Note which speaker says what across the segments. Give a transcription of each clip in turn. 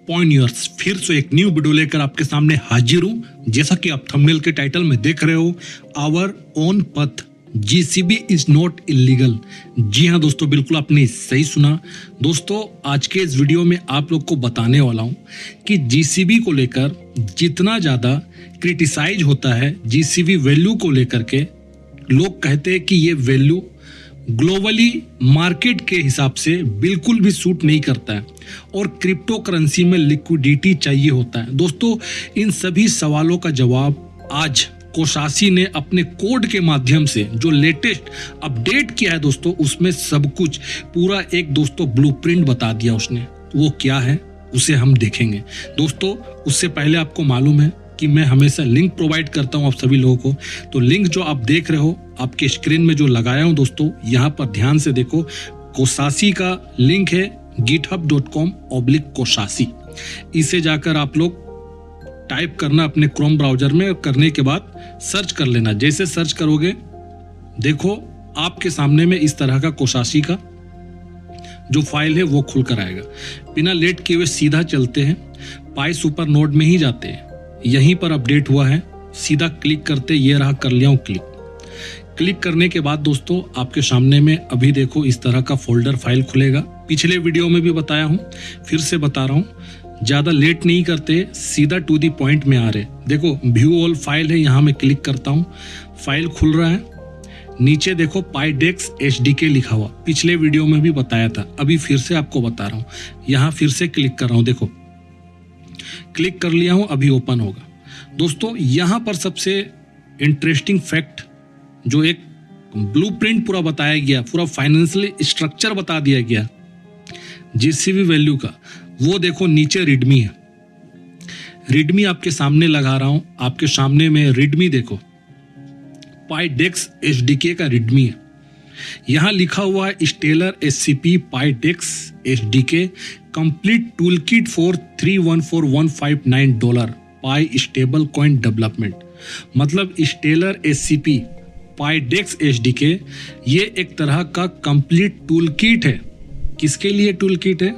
Speaker 1: पॉइनियर्स फिर से एक न्यू वीडियो लेकर आपके सामने हाजिर हूं। जैसा कि आप थंबनेल के टाइटल में देख रहे हो, आवर ओन पथ जीसीबी इज नॉट इलीगल। जी हाँ दोस्तों, बिल्कुल आपने सही सुना। दोस्तों, आज के इस वीडियो में आप लोग को बताने वाला हूं कि जीसीबी को लेकर जितना ज्यादा क्रिटिसाइज होता है, जीसीबी वैल्यू को लेकर के लोग कहते हैं कि ये वैल्यू ग्लोबली मार्केट के हिसाब से बिल्कुल भी सूट नहीं करता है और क्रिप्टो करेंसी में लिक्विडिटी चाहिए होता है। दोस्तों, इन सभी सवालों का जवाब आज कोशासी ने अपने कोड के माध्यम से जो लेटेस्ट अपडेट किया है दोस्तों, उसमें सब कुछ पूरा एक दोस्तों ब्लूप्रिंट बता दिया उसने। वो क्या है उसे हम देखेंगे। दोस्तों, उससे पहले आपको मालूम है कि मैं हमेशा लिंक प्रोवाइड करता हूं आप सभी लोगों को। तो लिंक जो आप देख रहे हो आपके स्क्रीन में जो लगाया हूं दोस्तों, यहां पर ध्यान से देखो। कोशासी का लिंक है github.com/कोशासी। इसे जाकर आप लोग टाइप करना अपने क्रोम ब्राउजर में, और करने के बाद सर्च कर लेना। जैसे सर्च करोगे देखो आपके सामने में इस तरह का कोशासी का जो फाइल है वो खुल कर आएगा। बिना लेट किए हुए सीधा चलते हैं, पाई सुपर नोड में ही जाते हैं। यहीं पर अपडेट हुआ है, सीधा क्लिक करते, ये रहा, कर लिया हूं क्लिक। क्लिक करने के बाद दोस्तों आपके सामने में अभी देखो इस तरह का फोल्डर फाइल खुलेगा। पिछले वीडियो में भी बताया हूं, फिर से बता रहा हूं, ज्यादा लेट नहीं करते, सीधा टू दी पॉइंट में आ रहे। देखो व्यू ऑल फाइल है, यहां मैं क्लिक करता हूं, फाइल खुल रहा है। नीचे देखो पाईडेक्स एचडीके लिखा हुआ, पिछले वीडियो में भी बताया था, अभी फिर से आपको बता रहा हूं। यहां फिर से क्लिक कर रहा हूं, देखो क्लिक कर लिया हूं, अभी ओपन होगा। दोस्तों, यहां पर सबसे इंटरेस्टिंग फैक्ट, जो एक ब्लूप्रिंट पूरा बताया गया, पूरा फाइनेंशियल स्ट्रक्चर बता दिया गया जीसीबी वैल्यू का, वो देखो नीचे रिडमी है। रिडमी आपके सामने लगा रहा हूं, आपके सामने में रिडमी देखो, पाईडेक्स एचडीके का रिडमी है। यहां लिखा हुआ है Stellar SCP PiDEX HDK complete toolkit for $314,159 Pi stable coin development. मतलब स्टेलर एससीपी पाईडेक्स एचडीके ये एक तरह का कंप्लीट टूलकिट है। किसके लिए टूलकिट है?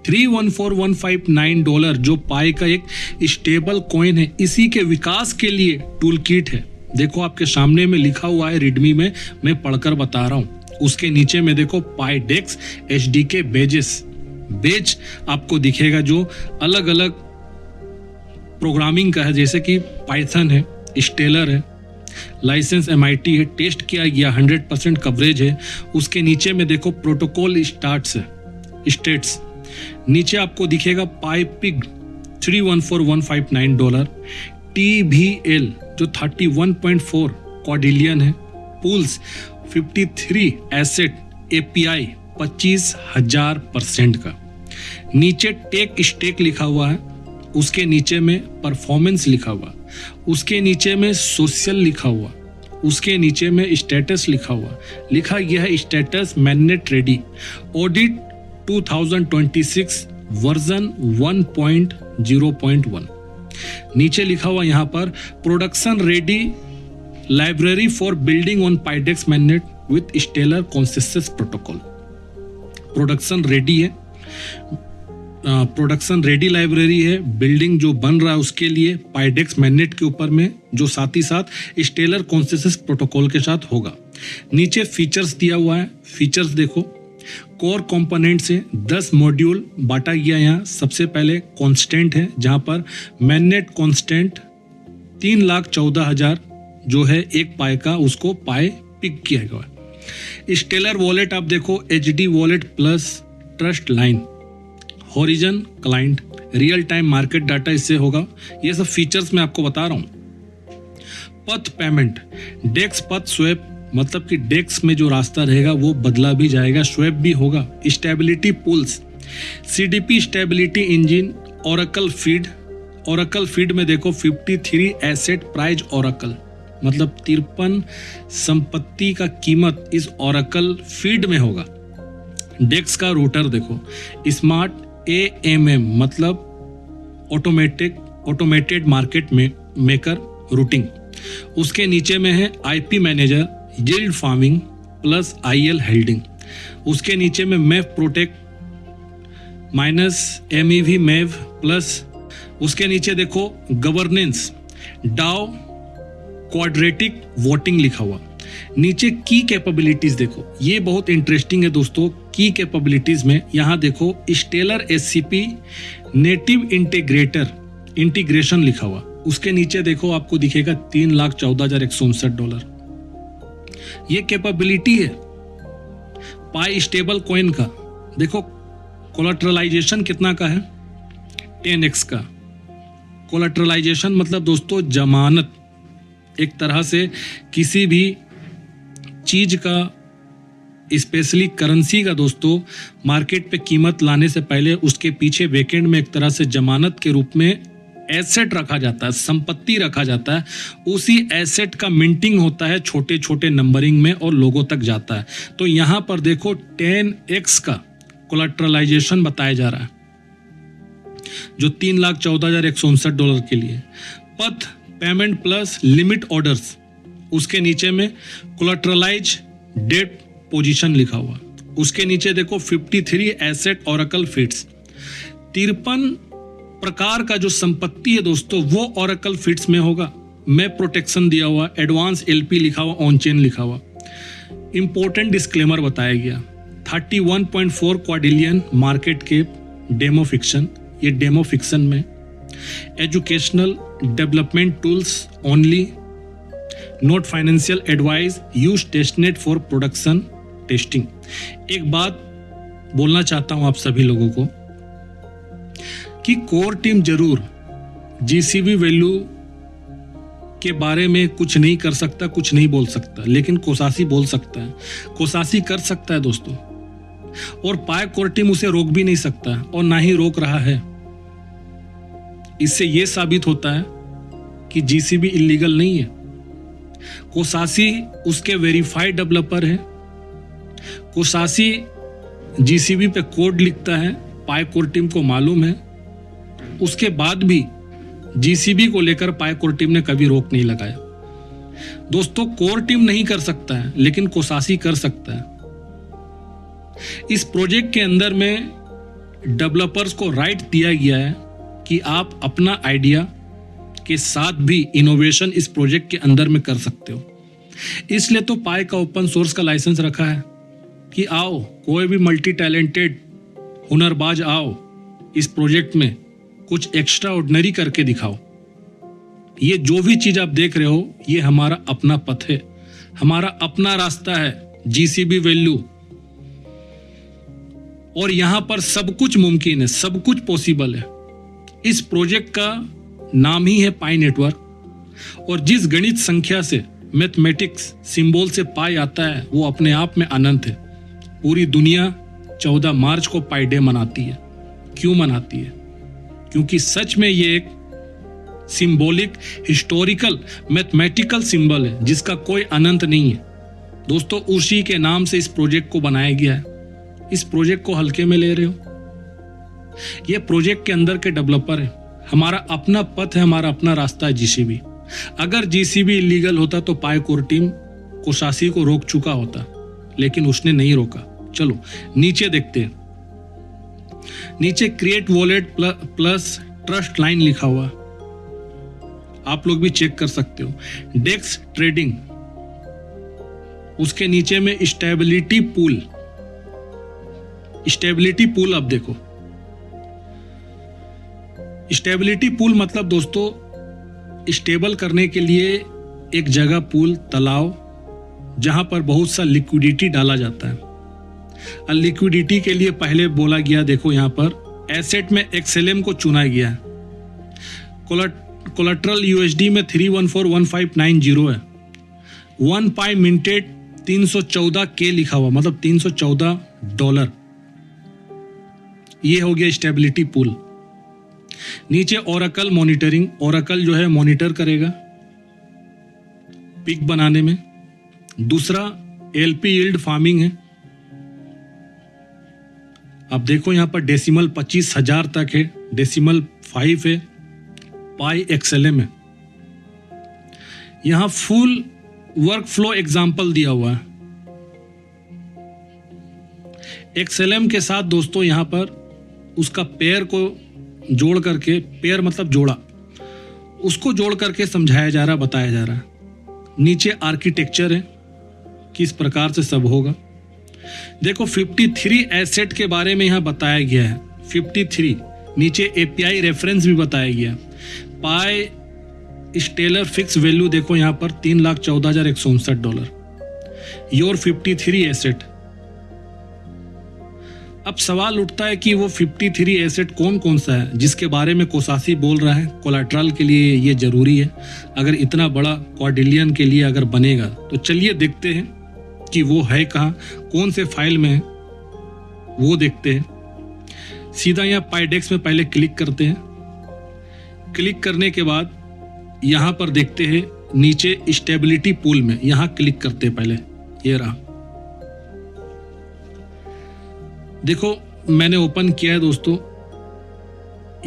Speaker 1: $314,159 जो पाई का एक स्टेबल कॉइन है, इसी के विकास के लिए टूलकिट है। देखो आपके सामने में लिखा हुआ है रिडमी में, मैं पढ़कर बता रहा हूं। उसके नीचे में देखो पाईडेक्स एचडीके बेजेस, बेज आपको दिखेगा जो अलग अलग प्रोग्रामिंग का है, जैसे कि पाइथन है, स्टेलर है, लाइसेंस MIT है, टेस्ट किया गया, 100% कवरेज है। उसके नीचे में देखो प्रोटोकॉल स्टेट्स, नीचे आपको दिखेगा पाईपिग $314,159, TVL जो 31.4 क्वाड्रिलियन है, पूल्स 53 एसेट API 25,000% का। नीचे टेक स्टेक लिखा हुआ है, उसके नीचे में परफॉर्मेंस लिखा हुआ, उसके नीचे में सोशल लिखा हुआ, उसके नीचे में स्टेटस लिखा हुआ, लिखा गया है status mainnet ready audit 2026 version 1.0.1। नीचे लिखा हुआ यहाँ पर production ready library for building on PiDEX mainnet with Stellar consensus protocol. Production ready है, प्रोडक्शन रेडी लाइब्रेरी है, बिल्डिंग जो बन रहा है उसके लिए पाईडेक्स मैनेट के ऊपर में, जो साथ ही साथ स्टेलर कंसेंसस प्रोटोकॉल के साथ होगा। नीचे फीचर्स दिया हुआ है, फीचर्स देखो, कोर कंपोनेंट से 10 मॉड्यूल बांटा गया। यहाँ सबसे पहले कांस्टेंट है, जहां पर मैनेट कांस्टेंट 3,14,000 जो है एक पाई का, उसको पाई पिक किया गया। स्टेलर वॉलेट आप देखो, HD wallet plus trust line, horizon client, real time market data इससे होगा। ये सब फीचर्स मैं आपको बता रहा हूं। पथ पेमेंट, डेक्स पथ स्वैप, मतलब कि डेक्स में जो रास्ता रहेगा वो बदला भी जाएगा, स्वैप भी होगा। Stability pools, CDP stability engine, Oracle feed में देखो 53 एसेट प्राइज ओरेकल, मतलब 53 संपत्ति का कीमत इस ओरेकल फीड में होगा। डेक्स का रूटर देखो, स्मार्ट AMM मतलब ऑटोमेटेड मार्केट में मेकर रूटिंग। उसके नीचे में है IP manager, yield farming plus IL हेल्डिंग। उसके नीचे में map protect -MEV MEV plus, उसके नीचे देखो गवर्नेंस, डाओ क्वाड्रेटिक वोटिंग लिखा हुआ। नीचे की कैपेबिलिटीज देखो, ये बहुत इंटरेस्टिंग है दोस्तों। की कैपेबिलिटीज में यहां देखो स्टेलर SCP नेटिव इंटीग्रेशन लिखा हुआ। उसके नीचे देखो आपको दिखेगा $3,14,159। ये कैपेबिलिटी है पाई स्टेबल कॉइन का। देखो कोलेटरलाइजेशन कितना का है, 10x का। कोलेटरलाइजेशन मतलब दोस्तों जमानत, एक तरह से किसी भी चीज का, स्पेशली करेंसी का दोस्तों, मार्केट पे कीमत लाने से पहले उसके पीछे बैकएंड में एक तरह से जमानत के रूप में एसेट रखा जाता है, संपत्ति रखा जाता है। उसी एसेट का मिंटिंग होता है छोटे छोटे नंबरिंग में और लोगों तक जाता है। तो यहां पर देखो 10x का कोलेटरलाइजेशन बताया जा रहा है, जो $3,14,159 के लिए। पथ पेमेंट प्लस लिमिट ऑर्डर्स, उसके नीचे में कोलेटरलाइज डेट पोजीशन लिखा हुआ। उसके नीचे देखो 53 एसेट ओरेकल फीड्स, 53 प्रकार का जो संपत्ति है दोस्तों वो ओरेकल फीड्स में होगा। मैप प्रोटेक्शन दिया हुआ, एडवांस LP लिखा हुआ, ऑन चेन लिखा हुआ। इंपॉर्टेंट डिस्क्लेमर बताया गया, 31.4 quadrillion market cap, demo fiction, ये डेमो फिक्शन में। Educational development tools only, not financial advice, use testnet for production testing. एक बात बोलना चाहता हूं आप सभी लोगों को कि कोर टीम जरूर GCB वैल्यू के बारे में कुछ नहीं कर सकता, कुछ नहीं बोल सकता, लेकिन कोसासी बोल सकता है, कोसासी कर सकता है दोस्तों। और पाए कोर टीम उसे रोक भी नहीं सकता और ना ही रोक रहा है। इससे यह साबित होता है कि GCB इलीगल नहीं है। कोसासी उसके वेरीफाइड डेवलपर है। कोसासी GCB पे कोड लिखता है, पाई कोर टीम को मालूम है। उसके बाद भी GCB को लेकर पाई कोर टीम ने कभी रोक नहीं लगाया। दोस्तों कोर टीम नहीं कर सकता है, लेकिन कोसासी कर सकता है। इस प्रोजेक्ट के अंदर में डेवलपर्स को राइट दिया गया है कि आप अपना आइडिया के साथ भी इनोवेशन इस प्रोजेक्ट के अंदर में कर सकते हो। इसलिए तो पाई का ओपन सोर्स का लाइसेंस रखा है कि आओ, कोई भी मल्टी टैलेंटेड हुनरबाज आओ, इस प्रोजेक्ट में कुछ एक्स्ट्रा ऑर्डिनरी करके दिखाओ। ये जो भी चीज आप देख रहे हो, ये हमारा अपना पथ है, हमारा अपना रास्ता है, GCB वैल्यू। और यहां पर सब कुछ मुमकिन है, सब कुछ पॉसिबल है। इस प्रोजेक्ट का नाम ही है पाई नेटवर्क, और जिस गणित संख्या से, मैथमेटिक्स सिंबल से पाई आता है, वो अपने आप में अनंत है। पूरी दुनिया 14 मार्च को पाई डे मनाती है। क्यों मनाती है? क्योंकि सच में ये एक सिंबॉलिक, हिस्टोरिकल, मैथमेटिकल सिंबल है जिसका कोई अनंत नहीं है। दोस्तों उसी के नाम से इस प्रोजेक्ट को बनाया गया है। इस प्रोजेक्ट को हल्के में ले रहे हो? ये प्रोजेक्ट के अंदर के डेवलपर है, हमारा अपना पथ है, हमारा अपना रास्ता है GCB। अगर GCB इलीगल होता तो पाई कोर टीम कोसासी को रोक चुका होता, लेकिन उसने नहीं रोका। चलो नीचे देखते हैं। नीचे create wallet plus trust line लिखा हुआ, आप लोग भी चेक कर सकते हो। डेक्स ट्रेडिंग, उसके नीचे में स्टेबिलिटी पूल। स्टेबिलिटी पूल अब देखो, स्टेबिलिटी पूल मतलब दोस्तों स्टेबल करने के लिए एक जगह, पूल, तालाब, जहां पर बहुत सा लिक्विडिटी डाला जाता है। और लिक्विडिटी के लिए पहले बोला गया, देखो यहां पर एसेट में XLM को चुना गया है। कोलेटरल USD में 3141590 है। 1 पाई मिंटेड 314K लिखा हुआ, मतलब $314। ये हो गया स्टेबिलिटी पूल। नीचे ओरेकल मॉनिटरिंग, ओरेकल जो है मॉनिटर करेगा पिक बनाने में। दूसरा LP यील्ड फार्मिंग है। अब देखो यहां पर डेसिमल 25,000 तक है, डेसिमल 5 है, पाई XLM है। यहां फुल वर्क फ्लो एग्जाम्पल दिया हुआ है। XLM के साथ दोस्तों यहां पर उसका पेयर को जोड़ करके, पेयर मतलब जोड़ा, उसको जोड़ करके समझाया जा रहा, बताया जा रहा है। नीचे आर्किटेक्चर है, किस प्रकार से सब होगा। देखो 53 एसेट के बारे में यहाँ बताया गया है। 53 नीचे एपीआई रेफरेंस भी बताया गया। पाई स्टेलर फिक्स वैल्यू देखो यहाँ पर $3,14,159। Your 53 asset. अब सवाल उठता है कि वो 53 एसेट कौन कौन सा है जिसके बारे में कोसासी बोल रहा है कोलैटरल के लिए ये जरूरी है। अगर इतना बड़ा क्वाड्रिलियन के लिए अगर बनेगा तो चलिए देखते हैं कि वो है कहाँ, कौन से फाइल में है, वो देखते हैं। सीधा यहाँ पाइडेक्स में पहले क्लिक करते हैं। क्लिक करने के बाद यहाँ पर देखते हैं नीचे स्टेबिलिटी पूल में, यहाँ क्लिक करते हैं पहले। ये रहा, देखो मैंने ओपन किया है दोस्तों।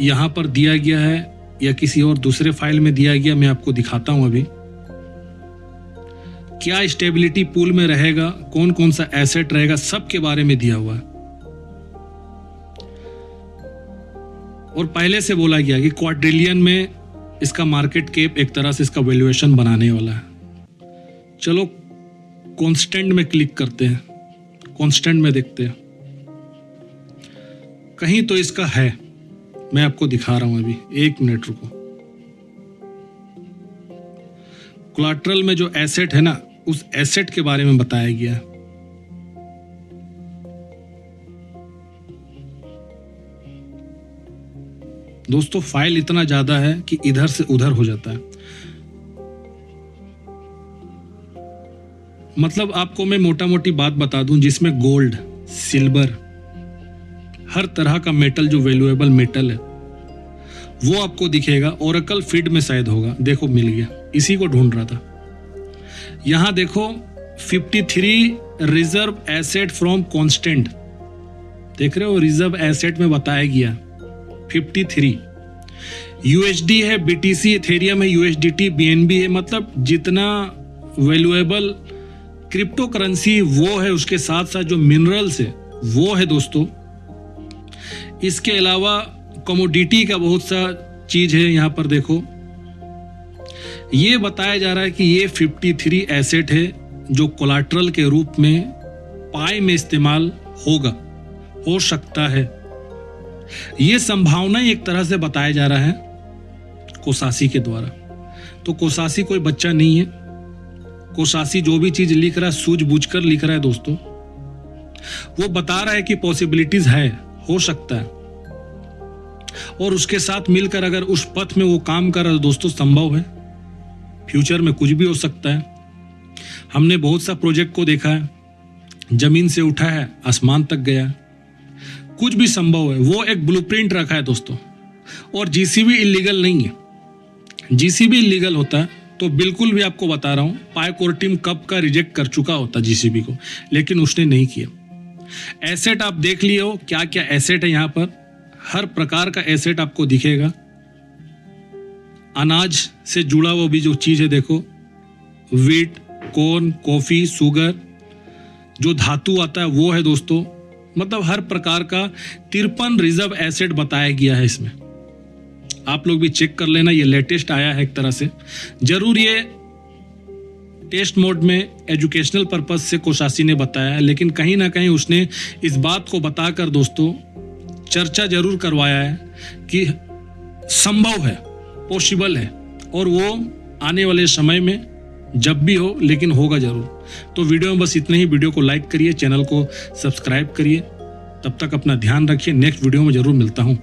Speaker 1: यहाँ पर दिया गया है या किसी और दूसरे फाइल में दिया गया, मैं आपको दिखाता हूं अभी क्या स्टेबिलिटी पूल में रहेगा, कौन कौन सा एसेट रहेगा, सब के बारे में दिया हुआ है। और पहले से बोला गया कि क्वाड्रिलियन में इसका मार्केट कैप एक तरह से इसका वैल्यूएशन बनाने वाला है। चलो कांस्टेंट में क्लिक करते हैं, कांस्टेंट में देखते हैं कहीं तो इसका है। मैं आपको दिखा रहा हूं अभी, 1 मिनट रुको। कोलैटरल में जो एसेट है ना, उस एसेट के बारे में बताया गया है। दोस्तों फाइल इतना ज्यादा है कि इधर से उधर हो जाता है। मतलब आपको मैं मोटा मोटी बात बता दूं, जिसमें गोल्ड, सिल्वर, हर तरह का मेटल जो वैल्यूएबल मेटल है वो आपको दिखेगा। ओरेकल फीड में शायद होगा, देखो मिल गया, इसी को ढूंढ रहा था। यहां देखो 53 रिजर्व एसेट फ्रॉम कांस्टेंट, देख रहे हो, रिजर्व एसेट में बताया गया 53। यूएसडी है, बीटीसी, इथेरियम है, यूएसडीटी, बीएनबी है, मतलब जितना वैल्यूएबल क्रिप्टो करेंसी वो है, उसके साथ साथ जो मिनरल्स है वो है दोस्तों। इसके अलावा कमोडिटी का बहुत सा चीज है। यहां पर देखो ये बताया जा रहा है कि ये 53 एसेट है जो कोलैटरल के रूप में पाई में इस्तेमाल होगा, हो सकता है। ये संभावना एक तरह से बताया जा रहा है कोसासी के द्वारा। तो कोसासी कोई बच्चा नहीं है। कोसासी जो भी चीज लिख रहा है सूझबूझकर लिख रहा है दोस्तों। वो बता रहा है कि पॉसिबिलिटीज है, हो सकता है, और उसके साथ मिलकर अगर उस पथ में वो काम कर रहा है दोस्तों, संभव है फ्यूचर में कुछ भी हो सकता है। हमने बहुत सा प्रोजेक्ट को देखा है, जमीन से उठा है आसमान तक गया, कुछ भी संभव है। वो एक ब्लूप्रिंट रखा है दोस्तों। और जीसीबी इलीगल नहीं है। जीसीबी इलीगल होता है तो बिल्कुल भी आपको बता रहा हूं, पाई कोर टीम कब का रिजेक्ट कर चुका होता जीसीबी को, लेकिन उसने नहीं किया। एसेट आप देख लिए हो, क्या क्या एसेट है। यहां पर हर प्रकार का एसेट आपको दिखेगा। अनाज से जुड़ा हुआ भी जो चीज है देखो, वीट, कॉर्न, कॉफी, शुगर, जो धातु आता है वो है दोस्तों। मतलब हर प्रकार का 53 रिजर्व एसेट बताया गया है इसमें। आप लोग भी चेक कर लेना, ये लेटेस्ट आया है एक तरह से। जरूर ये टेस्ट मोड में एजुकेशनल पर्पस से कोसासी ने बताया है, लेकिन कहीं ना कहीं उसने इस बात को बताकर दोस्तों चर्चा जरूर करवाया है कि संभव है, पॉसिबल है, और वो आने वाले समय में जब भी हो, लेकिन होगा जरूर। तो वीडियो में बस इतने ही। वीडियो को लाइक करिए, चैनल को सब्सक्राइब करिए। तब तक अपना ध्यान रखिए। नेक्स्ट वीडियो में जरूर मिलता हूं।